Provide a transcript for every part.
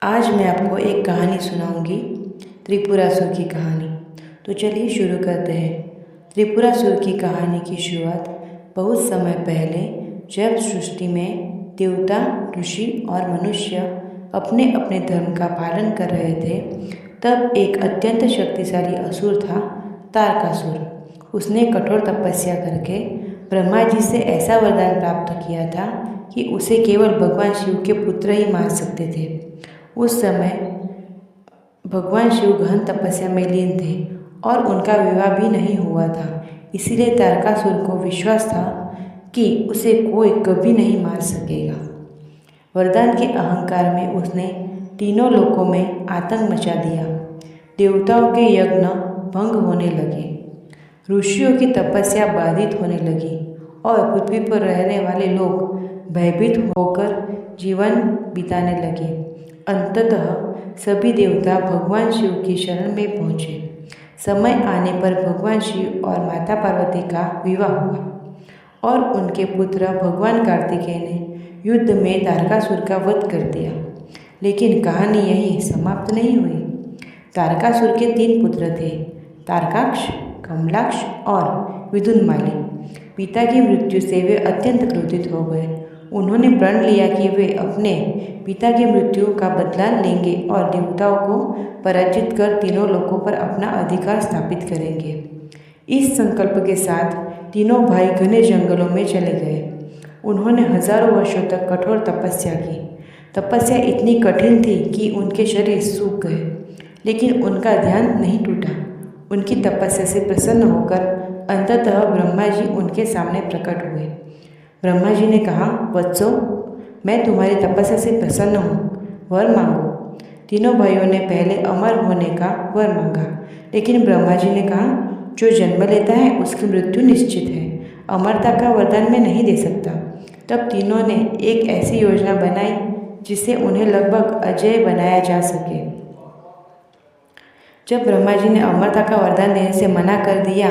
आज मैं आपको एक कहानी सुनाऊंगी, त्रिपुरासुर की कहानी। तो चलिए शुरू करते हैं। त्रिपुरासुर की कहानी की शुरुआत बहुत समय पहले, जब सृष्टि में देवता, ऋषि और मनुष्य अपने अपने धर्म का पालन कर रहे थे, तब एक अत्यंत शक्तिशाली असुर था, तारकासुर। उसने कठोर तपस्या करके ब्रह्मा जी से ऐसा वरदान प्राप्त किया था कि उसे केवल भगवान शिव के पुत्र ही मार सकते थे। उस समय भगवान शिव गहन तपस्या में लीन थे और उनका विवाह भी नहीं हुआ था। इसीलिए तारकासुर को विश्वास था कि उसे कोई कभी नहीं मार सकेगा। वरदान के अहंकार में उसने तीनों लोकों में आतंक मचा दिया। देवताओं के यज्ञ भंग होने लगे, ऋषियों की तपस्या बाधित होने लगी और पृथ्वी पर रहने वाले लोग भयभीत होकर जीवन बिताने लगे। अंततः सभी देवता भगवान शिव की शरण में पहुँचे। समय आने पर भगवान शिव और माता पार्वती का विवाह हुआ और उनके पुत्र भगवान कार्तिकेय ने युद्ध में तारकासुर का वध कर दिया। लेकिन कहानी यहीं समाप्त नहीं हुई। तारकासुर के 3 पुत्र थे, तारकाक्ष, कमलाक्ष और विदुन्माली। पिता की मृत्यु से वे अत्यंत क्रोधित हो गए। उन्होंने प्रण लिया कि वे अपने पिता की मृत्यु का बदला लेंगे और देवताओं को पराजित कर तीनों लोकों पर अपना अधिकार स्थापित करेंगे। इस संकल्प के साथ तीनों भाई घने जंगलों में चले गए। उन्होंने हजारों वर्षों तक कठोर तपस्या की। तपस्या इतनी कठिन थी कि उनके शरीर सूख गए, लेकिन उनका ध्यान नहीं टूटा। उनकी तपस्या से प्रसन्न होकर अंततः ब्रह्मा जी उनके सामने प्रकट हुए। ब्रह्मा जी ने कहा, वत्सो, मैं तुम्हारी तपस्या से प्रसन्न हूँ, वर मांगो। तीनों भाइयों ने पहले अमर होने का वर मांगा, लेकिन ब्रह्मा जी ने कहा, जो जन्म लेता है उसकी मृत्यु निश्चित है, अमरता का वरदान मैं नहीं दे सकता। तब तीनों ने एक ऐसी योजना बनाई जिससे उन्हें लगभग अजेय बनाया जा सके। जब ब्रह्मा जी ने अमरता का वरदान देने से मना कर दिया,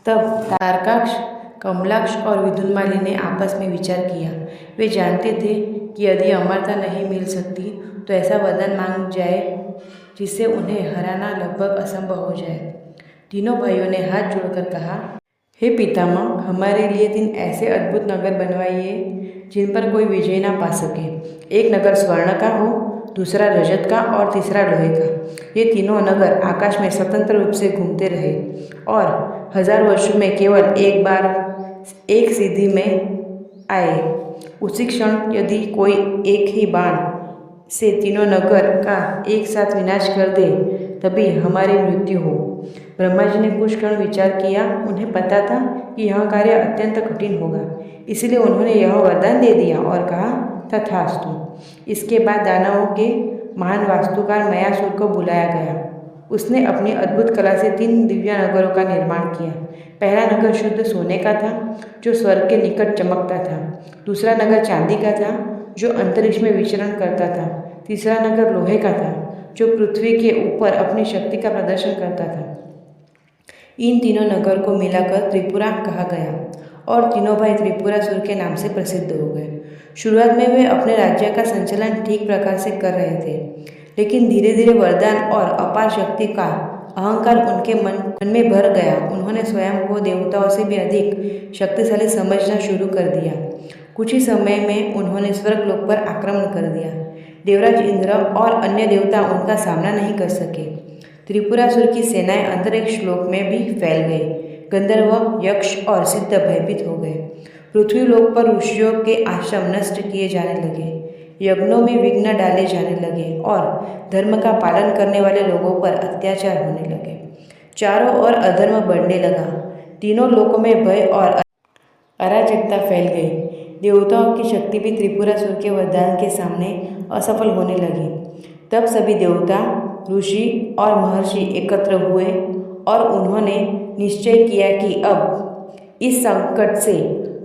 तब तारकाक्ष, कमलाक्ष और विदुन्माली ने आपस में विचार किया। वे जानते थे कि यदि अमरता नहीं मिल सकती तो ऐसा वरदान मांग जाए जिससे उन्हें हराना लगभग असंभव हो जाए। तीनों भाइयों ने हाथ जोड़कर कहा, हे पितामह, हमारे लिए 3 ऐसे अद्भुत नगर बनवाइए जिन पर कोई विजय ना पा सके। एक नगर स्वर्ण का हो, दूसरा रजत का और तीसरा लोहे का। ये तीनों नगर आकाश में स्वतंत्र रूप से घूमते रहे और 1000 वर्षों में केवल एक बार एक सीधी में आए। उसी क्षण यदि कोई एक ही बाण से तीनों नगर का एक साथ विनाश कर दे, तभी हमारी मृत्यु हो। ब्रह्मा जी ने कुछ क्षण विचार किया। उन्हें पता था कि यह कार्य अत्यंत कठिन होगा, इसलिए उन्होंने यह वरदान दे दिया और कहा, तथास्तु। इसके बाद दानवों के महान वास्तुकार मयासुर को बुलाया गया। उसने अपनी अद्भुत कला से 3 दिव्य नगरों का निर्माण किया। पहला नगर शुद्ध सोने का था, जो स्वर्ग के निकट चमकता था। दूसरा नगर चांदी का था, जो अंतरिक्ष में विचरण करता था। तीसरा नगर लोहे का था, जो पृथ्वी के ऊपर अपनी शक्ति का प्रदर्शन करता था। इन तीनों नगर को मिलाकर त्रिपुरा कहा गया और तीनों भाई त्रिपुरासुर के नाम से प्रसिद्ध हो गए। शुरुआत में वे अपने राज्य का संचालन ठीक प्रकार से कर रहे थे, लेकिन धीरे धीरे वरदान और अपार शक्ति का अहंकार उनके मन में भर गया। उन्होंने स्वयं को देवताओं से भी अधिक शक्तिशाली समझना शुरू कर दिया। कुछ ही समय में उन्होंने स्वर्गलोक पर आक्रमण कर दिया। देवराज इंद्र और अन्य देवता उनका सामना नहीं कर सके। त्रिपुरासुर की सेनाएं अंतरिक्ष लोक में भी फैल गई। गंधर्व, यक्ष और सिद्ध भयभीत हो गए। पृथ्वी लोक पर ऋषियों के आश्रम नष्ट किए जाने लगे, यज्ञों में विघ्न डाले जाने लगे और धर्म का पालन करने वाले लोगों पर अत्याचार होने लगे। चारों ओर अधर्म बढ़ने लगा। तीनों लोकों में भय और अराजकता फैल गई। देवताओं की शक्ति भी त्रिपुरासुर के वरदान के सामने असफल होने लगी। तब सभी देवता, ऋषि और महर्षि एकत्र हुए और उन्होंने निश्चय किया कि अब इस संकट से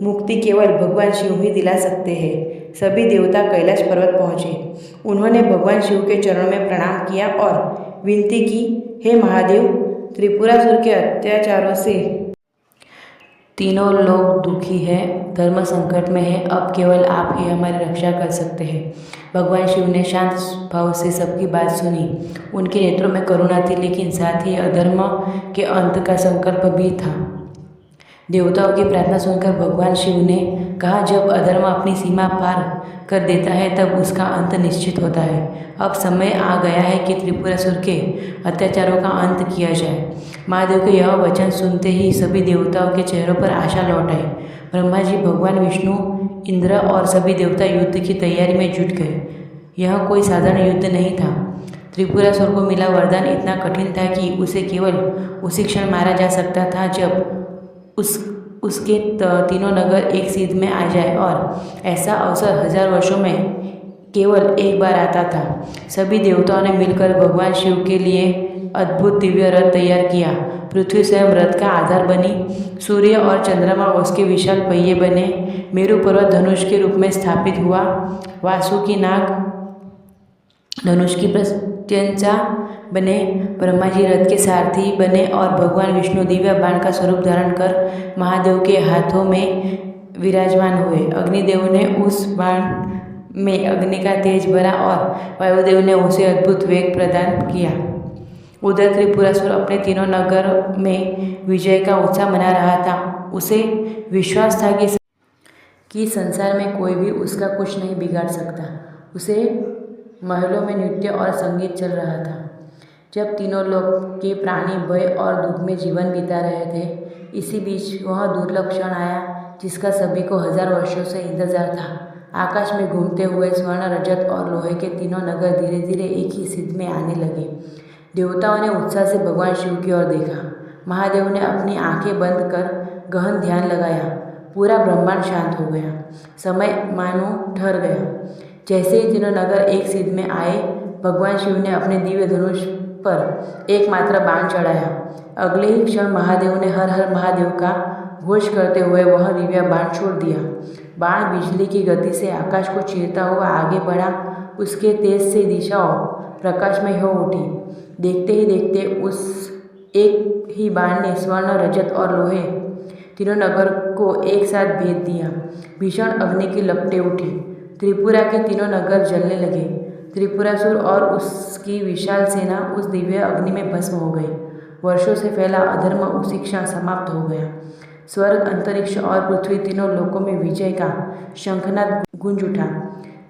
मुक्ति केवल भगवान शिव ही दिला सकते हैं। सभी देवता कैलाश पर्वत पहुँचे। उन्होंने भगवान शिव के चरणों में प्रणाम किया और विनती की, हे महादेव, त्रिपुरासुर के अत्याचारों से तीनों लोग दुखी हैं, धर्म संकट में है। अब केवल आप ही हमारी रक्षा कर सकते हैं। भगवान शिव ने शांत भाव से सबकी बात सुनी। उनके नेत्रों में करुणा थी, लेकिन साथ ही अधर्म के अंत का संकल्प भी था। देवताओं की प्रार्थना सुनकर भगवान शिव ने कहा, जब अधर्म अपनी सीमा पार कर देता है तब उसका अंत निश्चित होता है। अब समय आ गया है कि त्रिपुरासुर के अत्याचारों का अंत किया जाए। महादेव के यह वचन सुनते ही सभी देवताओं के चेहरों पर आशा लौट आई। ब्रह्मा जी, भगवान विष्णु, इंद्र और सभी देवता युद्ध की तैयारी में जुट गए। यह कोई साधारण युद्ध नहीं था। त्रिपुरासुर को मिला वरदान इतना कठिन था कि उसे केवल उसी क्षण मारा जा सकता था जब उसके तीनों नगर एक सीध में आ जाए, और ऐसा अवसर 1000 वर्षों में केवल एक बार आता था। सभी देवताओं ने मिलकर भगवान शिव के लिए अद्भुत दिव्य रथ तैयार किया। पृथ्वी स्वयं रथ का आधार बनी, सूर्य और चंद्रमा उसके विशाल पहिए बने, मेरु पर्वत धनुष के रूप में स्थापित हुआ, वासुकी नाग धनुष की प्रत्यंचा बने, ब्रह्मा जी रथ के सारथी बने और भगवान विष्णु दिव्य बाण का स्वरूप धारण कर महादेव के हाथों में विराजमान हुए। अग्निदेव ने उस बाण में अग्नि का तेज भरा और वायुदेव ने उसे अद्भुत वेग प्रदान किया। उधर त्रिपुरासुर अपने तीनों नगर में विजय का उत्साह मना रहा था। उसे विश्वास था कि संसार में कोई भी उसका कुछ नहीं बिगाड़ सकता। उसे महलों में नृत्य और संगीत चल रहा था। जब तीनों लोग के प्राणी भय और दुख में जीवन बिता रहे थे, इसी बीच वह दुर्लभ क्षण आया जिसका सभी को 1000 वर्षों से इंतजार था। आकाश में घूमते हुए स्वर्ण, रजत और लोहे के तीनों नगर धीरे धीरे एक ही सिद्ध में आने लगे। देवताओं ने उत्साह से भगवान शिव की ओर देखा। महादेव ने अपनी आंखें बंद कर गहन ध्यान लगाया। पूरा ब्रह्मांड शांत हो गया। समय मानो ठहर गया। जैसे ही तीनों नगर एक सिद्ध में आए, भगवान शिव ने अपने दिव्य धनुष पर एकमात्र बाण चढ़ाया। अगले ही क्षण महादेव ने हर हर महादेव का घोष करते हुए वह दिव्य बाण छोड़ दिया। बाण बिजली की गति से आकाश को चीरता हुआ आगे बढ़ा। उसके तेज से दिशाओं प्रकाशमय हो उठी। देखते ही देखते उस एक ही बाण ने स्वर्ण, रजत और लोहे तीनों नगर को एक साथ भेद दिया। भीषण अग्नि की लपटें उठी। त्रिपुरा के तीनों नगर जलने लगे। त्रिपुरासुर और उसकी विशाल सेना उस दिव्य अग्नि में भस्म हो गई। वर्षों से फैला अधर्म उसी क्षण समाप्त हो गया। स्वर्ग, अंतरिक्ष और पृथ्वी तीनों लोकों में विजय का शंखनाद गूंज उठा।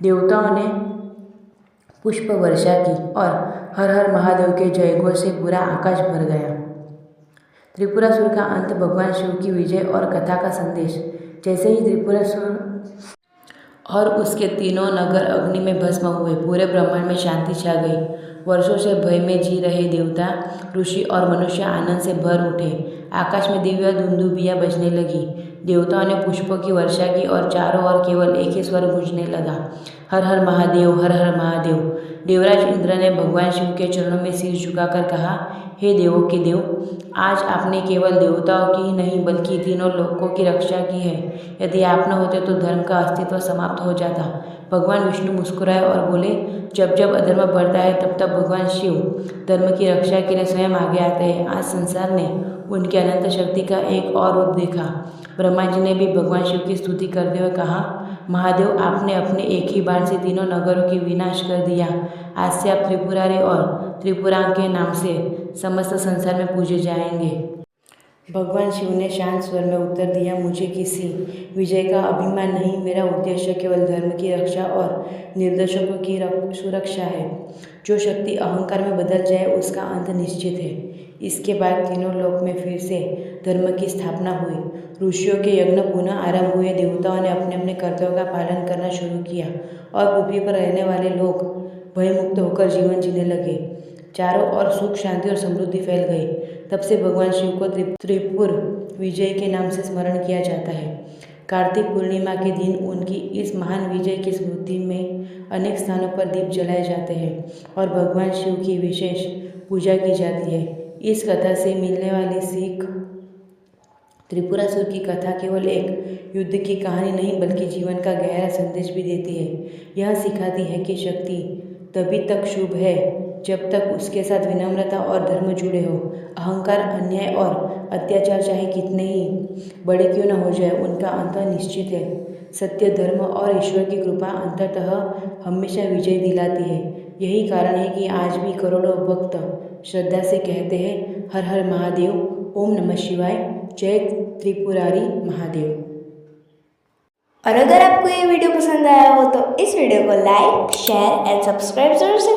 देवताओं ने पुष्प वर्षा की और हर हर महादेव के जयघोष से पूरा आकाश भर गया। त्रिपुरासुर का अंत, भगवान शिव की विजय और कथा का संदेश। जैसे ही त्रिपुरासुर और उसके तीनों नगर अग्नि में भस्म हुए, पूरे ब्रह्मांड में शांति छा गई। वर्षों से भय में जी रहे देवता, ऋषि और मनुष्य आनंद से भर उठे। आकाश में दिव्य धुंदुभियां बजने लगी। देवताओं ने पुष्पों की वर्षा की और चारों ओर केवल एक ही स्वर गूंजने लगा, हर हर महादेव, हर हर महादेव। देवराज इंद्र ने भगवान शिव के चरणों में सिर झुकाकर कहा, हे देवों के देव, आज आपने केवल देवताओं की ही नहीं बल्कि तीनों लोकों की रक्षा की है। यदि आप न होते तो धर्म का अस्तित्व समाप्त हो जाता। भगवान विष्णु मुस्कुराए और बोले, जब जब अधर्म बढ़ता है तब तब भगवान शिव धर्म की रक्षा के लिए स्वयं आगे आते हैं। आज संसार ने उनकी अनंत शक्ति का एक और रूप देखा। ब्रह्मा जी ने भी भगवान शिव की स्तुति करते हुए कहा, महादेव, आपने अपने एक ही बाण से तीनों नगरों की विनाश कर दिया। आज से आप त्रिपुरारी और त्रिपुरा के नाम से समस्त संसार में पूजे जाएंगे। भगवान शिव ने शांत स्वर में उत्तर दिया, मुझे किसी विजय का अभिमान नहीं। मेरा उद्देश्य केवल धर्म की रक्षा और निर्दोषों की सुरक्षा है। जो शक्ति अहंकार में बदल जाए उसका अंत निश्चित है। इसके बाद तीनों लोक में फिर से धर्म की स्थापना हुई। ऋषियों के यज्ञ पुनः आरंभ हुए। देवताओं ने अपने अपने कर्तव्यों का पालन करना शुरू किया और पृथ्वी पर रहने वाले लोग भयमुक्त होकर जीवन जीने लगे। चारों ओर सुख, शांति और समृद्धि फैल गई। तब से भगवान शिव को त्रिपुर विजय के नाम से स्मरण किया जाता है। कार्तिक पूर्णिमा के दिन उनकी इस महान विजय की स्मृति में अनेक स्थानों पर दीप जलाए जाते हैं और भगवान शिव की विशेष पूजा की जाती है। इस कथा से मिलने वाली सीख, त्रिपुरासुर की कथा केवल एक युद्ध की कहानी नहीं बल्कि जीवन का गहरा संदेश भी देती है। यह सिखाती है कि शक्ति तभी तक शुभ है जब तक उसके साथ विनम्रता और धर्म जुड़े हो। अहंकार, अन्याय और अत्याचार चाहे कितने ही बड़े क्यों न हो जाए, उनका अंत निश्चित है। सत्य, धर्म और ईश्वर की कृपा अंततः हमेशा विजय दिलाती है। यही कारण है कि आज भी करोड़ों भक्त श्रद्धा से कहते हैं, हर हर महादेव, ओम नमः शिवाय, जय त्रिपुरारी महादेव। और अगर आपको ये वीडियो पसंद आया हो तो इस वीडियो को लाइक, शेयर एंड सब्सक्राइब जरूर से